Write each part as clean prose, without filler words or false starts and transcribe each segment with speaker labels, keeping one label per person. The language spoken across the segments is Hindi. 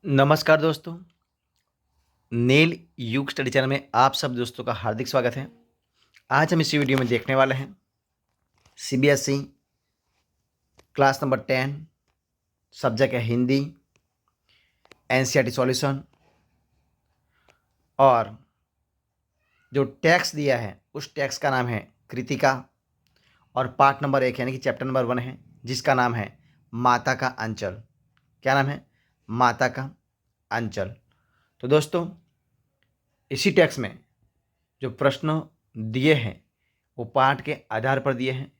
Speaker 1: नमस्कार दोस्तों, नेल युग स्टडी चैनल में आप सब दोस्तों का हार्दिक स्वागत है। आज हम इस वीडियो में देखने वाले हैं सीबीएसई क्लास नंबर 10 सब्जेक्ट है हिंदी, एनसीईआरटी सॉल्यूशन और जो टेक्स्ट दिया है उस टेक्स्ट का नाम है कृतिका और पार्ट नंबर 1 यानी कि चैप्टर नंबर 1 है जिसका नाम है माता का अंचल। क्या नाम है? माता का अंचल। तो दोस्तों, इसी टेक्स्ट में जो प्रश्न दिए हैं वो पाठ के आधार पर दिए हैं,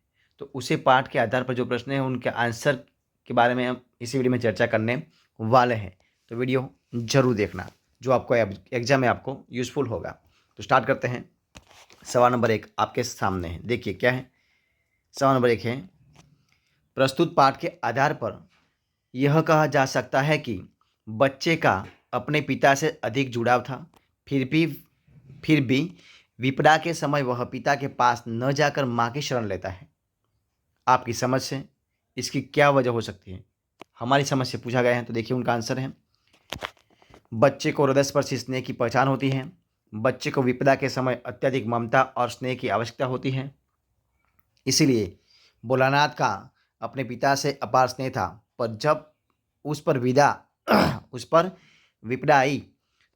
Speaker 1: तो उसी पाठ के आधार पर जो प्रश्न हैं उनके आंसर के बारे में हम इसी वीडियो में चर्चा करने वाले हैं। तो वीडियो जरूर देखना, जो आपको एग्जाम में आपको यूज़फुल होगा। तो स्टार्ट करते हैं। सवाल नंबर 1 आपके सामने है, देखिए क्या है। सवाल नंबर 1 है, प्रस्तुत पाठ के आधार पर यह कहा जा सकता है कि बच्चे का अपने पिता से अधिक जुड़ाव था, फिर भी विपदा के समय वह पिता के पास न जाकर माँ की शरण लेता है। आपकी समझ से इसकी क्या वजह हो सकती है? हमारी समझ से पूछा गया है, तो देखिए उनका आंसर है, बच्चे को हृदयस्पर्शी स्नेह की पहचान होती है। बच्चे को विपदा के समय अत्यधिक ममता और स्नेह की आवश्यकता होती है। इसीलिए भोलानाथ का अपने पिता से अपार स्नेह था, पर जब उस पर विदा उस पर विपदा आई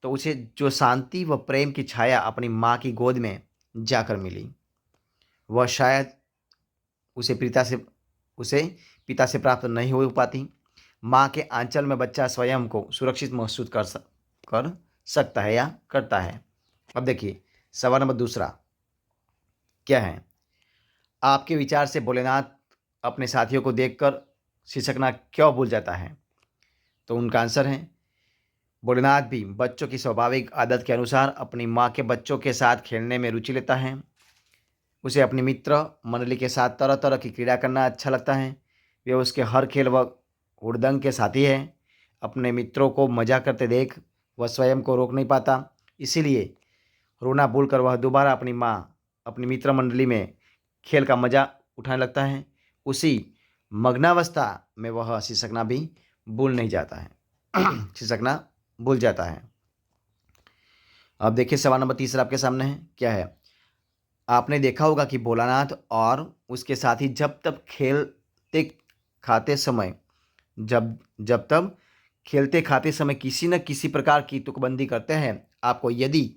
Speaker 1: तो उसे जो शांति व प्रेम की छाया अपनी माँ की गोद में जाकर मिली, वह शायद उसे पिता से प्राप्त नहीं हो पाती। माँ के आंचल में बच्चा स्वयं को सुरक्षित महसूस कर सकता है या करता है। अब देखिए सवाल नंबर 2 क्या है, आपके विचार से भोलेनाथ अपने साथियों को देखकर सिसकना क्यों भूल जाता है? तो उनका आंसर है, भोलेनाथ भी बच्चों की स्वाभाविक आदत के अनुसार अपनी माँ के बच्चों के साथ खेलने में रुचि लेता है। उसे अपनी मित्र मंडली के साथ तरह तरह की क्रीड़ा करना अच्छा लगता है। वे उसके हर खेल व हुड़दंग के साथी हैं। अपने मित्रों को मजा करते देख वह स्वयं को रोक नहीं पाता, इसीलिए रोना भूलकर वह दोबारा अपनी मित्र मंडली में खेल का मजा उठाने लगता है। उसी मग्नावस्था में वह सिसकना भी भूल नहीं जाता है सिसकना भूल जाता है। अब देखिए सवाल नंबर 3 आपके सामने है, क्या है, आपने देखा होगा कि भोलानाथ और उसके साथी जब तब खेलते खाते समय जब जब तब खेलते खाते समय किसी न किसी प्रकार की तुकबंदी करते हैं। आपको यदि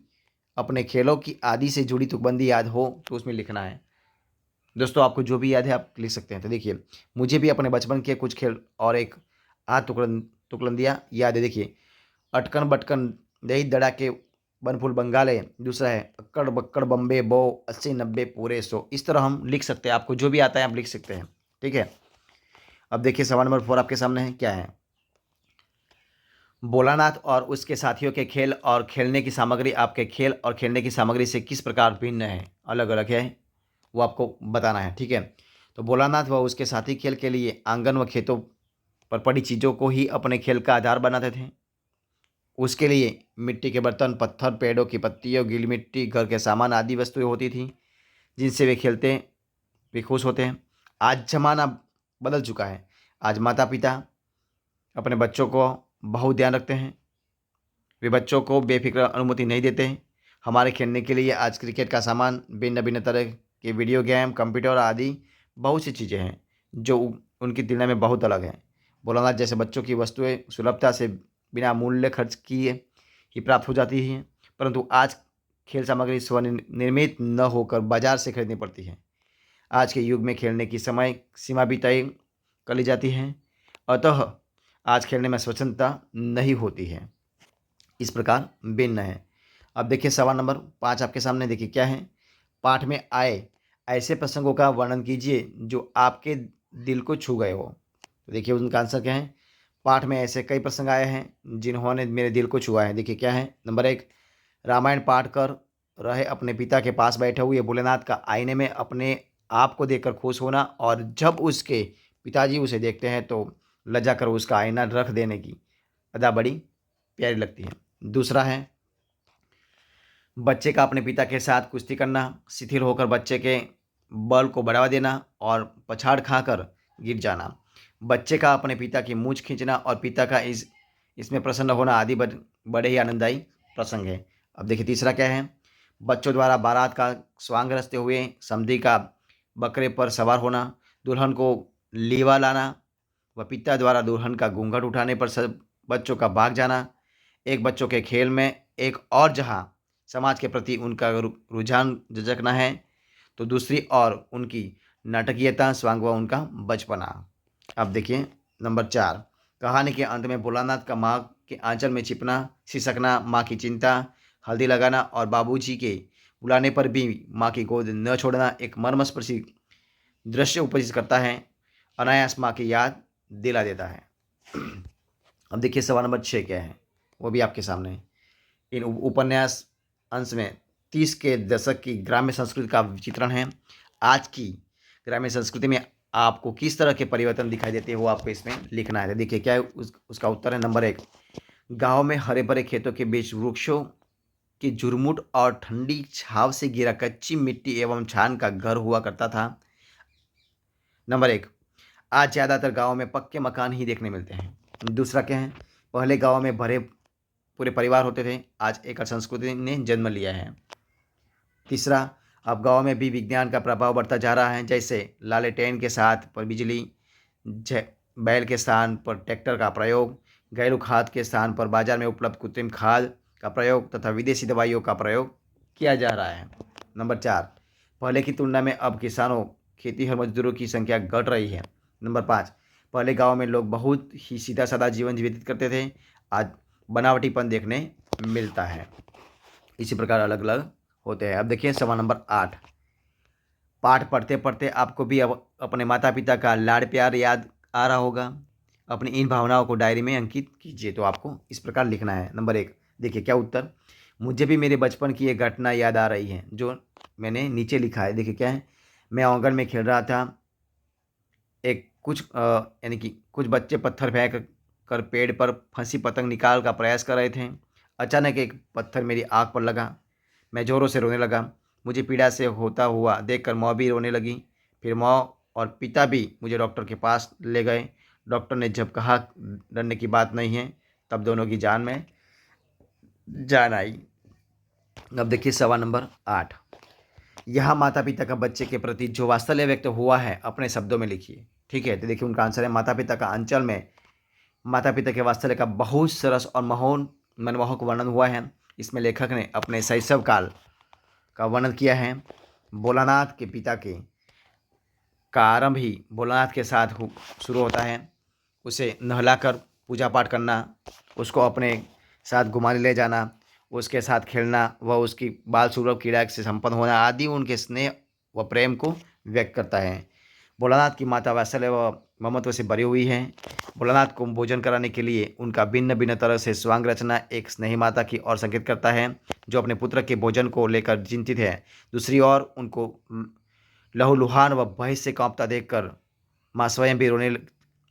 Speaker 1: अपने खेलों की आदि से जुड़ी तुकबंदी याद हो तो उसमें लिखना है। दोस्तों, आपको जो भी याद है आप लिख सकते हैं। तो देखिए, मुझे भी अपने बचपन के कुछ खेल और एक आध तुकबंदियाँ याद है। देखिए, अटकन बटकन दही दड़ा के बनफूल बंगाले, दूसरा है अक्कड़ बक्कड़ बम्बे बो 80 90 पूरे 100। इस तरह हम लिख सकते हैं, आपको जो भी आता है आप लिख सकते हैं। ठीक है। अब देखिए सवाल नंबर 4 आपके सामने है, क्या है, भोलानाथ और उसके साथियों के खेल और खेलने की सामग्री आपके खेल और खेलने की सामग्री से किस प्रकार भिन्न है, अलग अलग है, वो आपको बताना है। ठीक है। तो भोलानाथ व उसके साथी खेल के लिए आंगन व खेतों पर पड़ी चीज़ों को ही अपने खेल का आधार बनाते थे। उसके लिए मिट्टी के बर्तन, पत्थर, पेड़ों की पत्तियों, गीली मिट्टी, घर के सामान आदि वस्तुएं होती थी जिनसे वे खुश होते हैं। आज जमाना बदल चुका है। आज माता पिता अपने बच्चों को बहुत ध्यान रखते हैं। वे बच्चों को बेफिक्र अनुमति नहीं देते हैं। हमारे खेलने के लिए आज क्रिकेट का सामान, भिन्न भिन्न तरह के वीडियो गेम, कंप्यूटर आदि बहुत सी चीज़ें हैं जो उनकी तुलना में बहुत अलग हैं। भोलानाथ जैसे बच्चों की वस्तुएं सुलभता से बिना मूल्य खर्च किए ही प्राप्त हो जाती हैं, परंतु आज खेल सामग्री स्वनिर्मित न होकर बाजार से खरीदनी पड़ती है। आज के युग में खेलने की समय सीमा भी तय कर ली जाती है, अतः आज खेलने में स्वच्छंदता नहीं होती है। इस प्रकार भिन्न है। अब देखिए सवाल नंबर 5 आपके सामने, देखिए क्या है, पाठ में आए ऐसे प्रसंगों का वर्णन कीजिए जो आपके दिल को छू गए हो। तो देखिए उनका आंसर क्या है, पाठ में ऐसे कई प्रसंग आए हैं जिन्होंने मेरे दिल को छुआ है। देखिए क्या है, नंबर 1, रामायण पाठ कर रहे अपने पिता के पास बैठे हुए भोलेनाथ का आईने में अपने आप को देखकर खुश होना, और जब उसके पिताजी उसे देखते हैं तो लज्जा कर उसका आईना रख देने की अदा बड़ी प्यारी लगती है। दूसरा है, बच्चे का अपने पिता के साथ कुश्ती करना, शिथिल होकर बच्चे के बल को बढ़ावा देना और पछाड़ खाकर गिर जाना। बच्चे का अपने पिता की मूंछ खींचना और पिता का इसमें प्रसन्न होना आदि बड़े ही आनंददायी प्रसंग है। अब देखिए तीसरा क्या है, बच्चों द्वारा बारात का स्वांग रचते हुए समधी का बकरे पर सवार होना, दुल्हन को लीवा लाना व पिता द्वारा दुल्हन का घूंघट उठाने पर सब बच्चों का भाग जाना, एक बच्चों के खेल में एक और जहाँ समाज के प्रति उनका रुझान झिझकना है, तो दूसरी ओर उनकी नाटकीयता स्वांग व उनका बचपना। अब देखिए नंबर 4, कहानी के अंत में भोलानाथ का माँ के आंचल में छिपना, सिसकना, माँ की चिंता, हल्दी लगाना और बाबूजी के बुलाने पर भी माँ की गोद न छोड़ना एक मर्मस्पर्शी दृश्य उपस्थित करता है, अनायास माँ की याद दिला देता है। अब देखिए सवाल नंबर 6 क्या है, वो भी आपके सामने है। इन उपन्यास अंश में 30 के दशक की ग्राम्य संस्कृति का चित्रण है। आज की ग्रामीण संस्कृति में आपको किस तरह के परिवर्तन दिखाई देते हैं वो आपको इसमें लिखना है। देखिए क्या है उसका उत्तर है नंबर 1, गांव में हरे भरे खेतों के बीच वृक्षों की झुरमुट और ठंडी छाव से घिरा कच्ची मिट्टी एवं छान का घर हुआ करता था। नंबर 1, आज ज़्यादातर गाँव में पक्के मकान ही देखने मिलते हैं। दूसरा क्या है, पहले गाँव में भरे पूरे परिवार होते थे, आज एकल संस्कृति ने जन्म लिया है। तीसरा, अब गांव में भी विज्ञान का प्रभाव बढ़ता जा रहा है, जैसे लालटेन के साथ पर बिजली, बैल के स्थान पर ट्रैक्टर का प्रयोग, घरेलू खाद के स्थान पर बाजार में उपलब्ध कृत्रिम खाद का प्रयोग तथा विदेशी दवाइयों का प्रयोग किया जा रहा है। नंबर 4, पहले की तुलना में अब किसानों, खेती और मजदूरों की संख्या घट रही है। नंबर 5, पहले गाँव में लोग बहुत ही सीधा साधा जीवन व्यतीत करते थे, आज बनावटीपन देखने मिलता है। इसी प्रकार अलग अलग होते हैं। अब देखिए सवाल नंबर 8, पाठ पढ़ते पढ़ते आपको भी अब अपने माता पिता का लाड़ प्यार याद आ रहा होगा। अपनी इन भावनाओं को डायरी में अंकित कीजिए। तो आपको इस प्रकार लिखना है। नंबर 1, देखिए क्या उत्तर, मुझे भी मेरे बचपन की एक घटना याद आ रही है जो मैंने नीचे लिखा है। देखिए क्या है, मैं आंगन में खेल रहा था, एक यानी कि कुछ बच्चे पत्थर फेंक कर पेड़ पर फंसी पतंग निकाल का प्रयास कर रहे थे। अचानक एक पत्थर मेरी आँख पर लगा, मैं ज़ोरों से रोने लगा। मुझे पीड़ा से होता हुआ देखकर माँ भी रोने लगी। फिर माँ और पिता भी मुझे डॉक्टर के पास ले गए। डॉक्टर ने जब कहा डरने की बात नहीं है, तब दोनों की जान में जान आई। अब देखिए सवाल नंबर 8, यहाँ माता पिता का बच्चे के प्रति जो वात्सल्य व्यक्त हुआ है अपने शब्दों में लिखिए। ठीक है, तो देखिए उनका आंसर है, माता पिता का अंचल में माता पिता के वात्सल्य का बहुत सरस और मनमोहक वर्णन हुआ है। इसमें लेखक ने अपने शैशव काल का वर्णन किया है। भोलानाथ के पिता के का आरंभ ही भोलानाथ के साथ शुरू होता है। उसे नहलाकर पूजा पाठ करना, उसको अपने साथ घुमाने ले जाना, उसके साथ खेलना व उसकी बाल सुलभ क्रीड़ा से संपन्न होना आदि उनके स्नेह व प्रेम को व्यक्त करता है। भोलानाथ की माता वात्सल्य व ममत्व से भरी हुई है। भोलानाथ को भोजन कराने के लिए उनका भिन्न भिन्न तरह से स्वांग रचना एक स्नेही माता की ओर संकेत करता है जो अपने पुत्र के भोजन को लेकर चिंतित है। दूसरी ओर उनको लहूलुहान व भय से कांपता देखकर माँ स्वयं भी रोने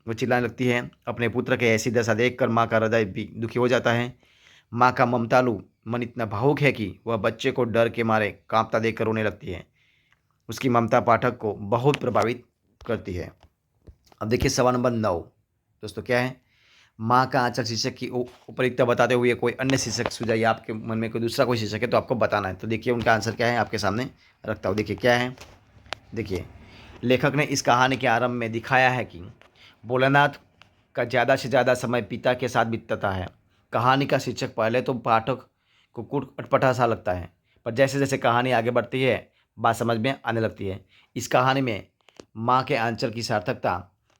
Speaker 1: व चिल्लाने लगती है। अपने पुत्र के ऐसी दशा देखकर माँ का हृदय भी दुखी हो जाता है। माँ का ममतालु मन इतना भावुक है कि वह बच्चे को डर के मारे कांपता देखकर रोने लगती है। उसकी ममता पाठक को बहुत प्रभावित करती है। अब देखिए सवाल नंबर 9, दोस्तों क्या है, माँ का आंचल शीर्षक की उपयुक्तता बताते हुए कोई अन्य शीर्षक सुझाइए। आपके मन में कोई दूसरा कोई शीर्षक है तो आपको बताना है। तो देखिए उनका आंसर क्या है, आपके सामने रखता हूँ। देखिए क्या है, देखिए लेखक ने इस कहानी के आरंभ में दिखाया है कि भोलानाथ का ज़्यादा से ज़्यादा समय पिता के साथ बीतता है। कहानी का शीर्षक पहले तो पाठक को कुछ अटपटा सा लगता है, पर जैसे जैसे कहानी आगे बढ़ती है बात समझ में आने लगती है। इस कहानी में माँ के आंचल की सार्थकता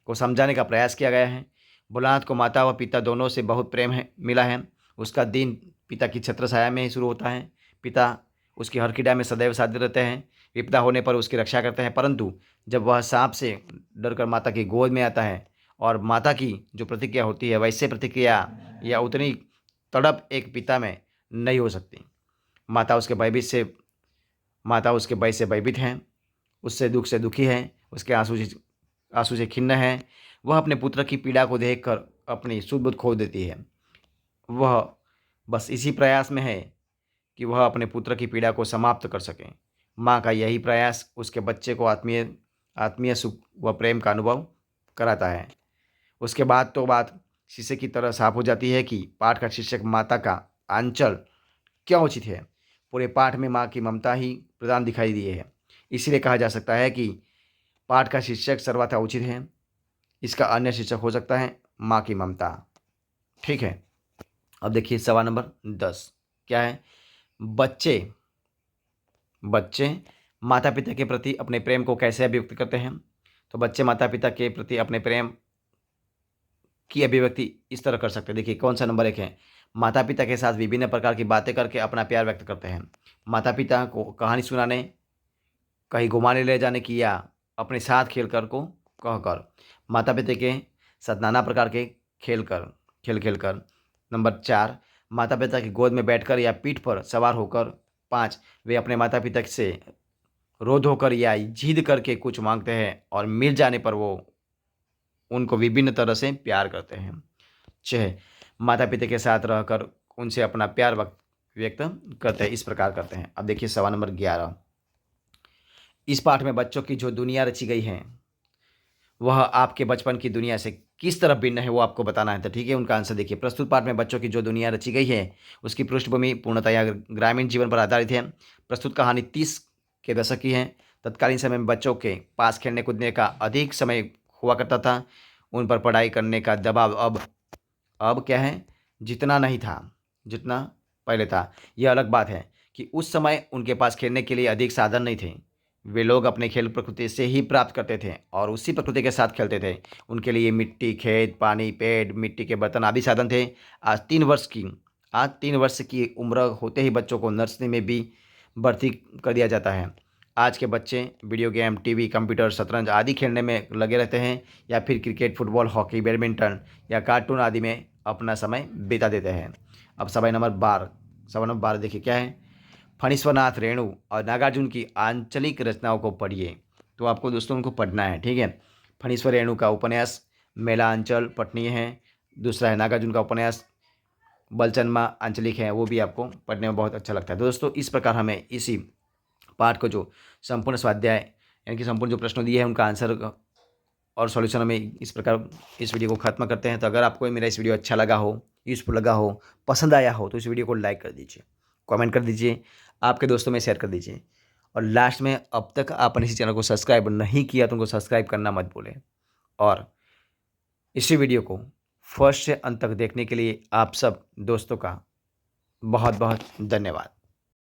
Speaker 1: को समझाने का प्रयास किया गया है। भोलानाथ को माता व पिता दोनों से बहुत प्रेम मिला है। उसका दिन पिता की छत्र छाया में ही शुरू होता है। पिता उसकी हर क्रीड़ा में सदैव साथ रहते हैं, विपदा होने पर उसकी रक्षा करते हैं। परंतु जब वह सांप से डरकर माता की गोद में आता है और माता की जो प्रतिक्रिया होती है वैसे प्रतिक्रिया या उतनी तड़प एक पिता में नहीं हो सकती। माता उसके भय से भयभीत है, उससे दुख से दुखी है, उसके आंसू से खिन्न है। वह अपने पुत्र की पीड़ा को देखकर अपनी सुध बुध खो देती है। वह बस इसी प्रयास में है कि वह अपने पुत्र की पीड़ा को समाप्त कर सके। माँ का यही प्रयास उसके बच्चे को आत्मीय सुख व प्रेम का अनुभव कराता है। उसके बाद तो बात शीशे की तरह साफ हो जाती है कि पाठ का शीर्षक माता का आंचल क्यों उचित है। पूरे पाठ में माँ की ममता ही प्रधान दिखाई दी है, इसीलिए कहा जा सकता है कि पाठ का शीर्षक सर्वथा उचित है। इसका अन्य शीर्षक हो सकता है माँ की ममता। ठीक है। अब देखिए सवाल नंबर 10 क्या है। बच्चे बच्चे माता पिता के प्रति अपने प्रेम को कैसे अभिव्यक्त करते हैं। तो बच्चे माता पिता के प्रति अपने प्रेम की अभिव्यक्ति इस तरह कर सकते हैं। देखिए कौन सा नंबर 1 है। माता पिता के साथ विभिन्न प्रकार की बातें करके अपना प्यार व्यक्त करते हैं। माता पिता को कहानी सुनाने, कहीं घुमाने ले जाने की या अपने साथ खेल कहकर। माता पिता के साथ नाना प्रकार के खेल खेल कर। नंबर 4 माता पिता की गोद में बैठकर या पीठ पर सवार होकर। 5 वे अपने माता पिता से रोध होकर या जिद करके कुछ मांगते हैं और मिल जाने पर वो उनको विभिन्न तरह से प्यार करते हैं। 6 माता पिता के साथ रहकर उनसे अपना प्यार व्यक्त करते हैं, इस प्रकार करते हैं। अब देखिए सवाल नंबर 11। इस पाठ में बच्चों की जो दुनिया रची गई है वह आपके बचपन की दुनिया से किस तरह भिन्न है, वो आपको बताना है। तो ठीक है, उनका आंसर देखिए। प्रस्तुत पाठ में बच्चों की जो दुनिया रची गई है उसकी पृष्ठभूमि पूर्णतया ग्रामीण जीवन पर आधारित है। प्रस्तुत कहानी 30 के दशक की है। तत्कालीन समय में बच्चों के पास खेलने कूदने का अधिक समय हुआ करता था। उन पर पढ़ाई करने का दबाव अब क्या है, जितना नहीं था जितना पहले था। यह अलग बात है कि उस समय उनके पास खेलने के लिए अधिक साधन नहीं थे। वे लोग अपने खेल प्रकृति से ही प्राप्त करते थे और उसी प्रकृति के साथ खेलते थे। उनके लिए मिट्टी, खेत, पानी, पेड़, मिट्टी के बर्तन आदि साधन थे। आज 3 वर्ष की उम्र होते ही बच्चों को नर्सरी में भी भर्ती कर दिया जाता है। आज के बच्चे वीडियो गेम, टीवी, कंप्यूटर, शतरंज आदि खेलने में लगे रहते हैं या फिर क्रिकेट, फुटबॉल, हॉकी, बैडमिंटन या कार्टून आदि में अपना समय बिता देते हैं। अब सवाल नंबर 12 देखिए क्या है। फणीश्वरनाथ, रेणु और नागार्जुन की आंचलिक रचनाओं को पढ़िए। तो आपको दोस्तों उनको पढ़ना है। ठीक है। फणीश्वर रेणु का उपन्यास मेला अंचल पठनीय है। दूसरा है नागार्जुन का उपन्यास बलचन्मा आंचलिक है, वो भी आपको पढ़ने में बहुत अच्छा लगता है। तो दोस्तों इस प्रकार हमें इसी पाठ को जो संपूर्ण स्वाध्याय यानी कि संपूर्ण जो प्रश्न दिए हैं उनका आंसर और सॉल्यूशन हमें इस प्रकार इस वीडियो को खत्म करते हैं। तो अगर आपको मेरा इस वीडियो अच्छा लगा हो, यूज़फुल लगा हो, पसंद आया हो तो इस वीडियो को लाइक कर दीजिए, कमेंट कर दीजिए, आपके दोस्तों में शेयर कर दीजिए और लास्ट में अब तक आपने इसी चैनल को सब्सक्राइब नहीं किया तो उनको सब्सक्राइब करना मत भूलें। और इसी वीडियो को फर्स्ट से अंत तक देखने के लिए आप सब दोस्तों का बहुत बहुत धन्यवाद।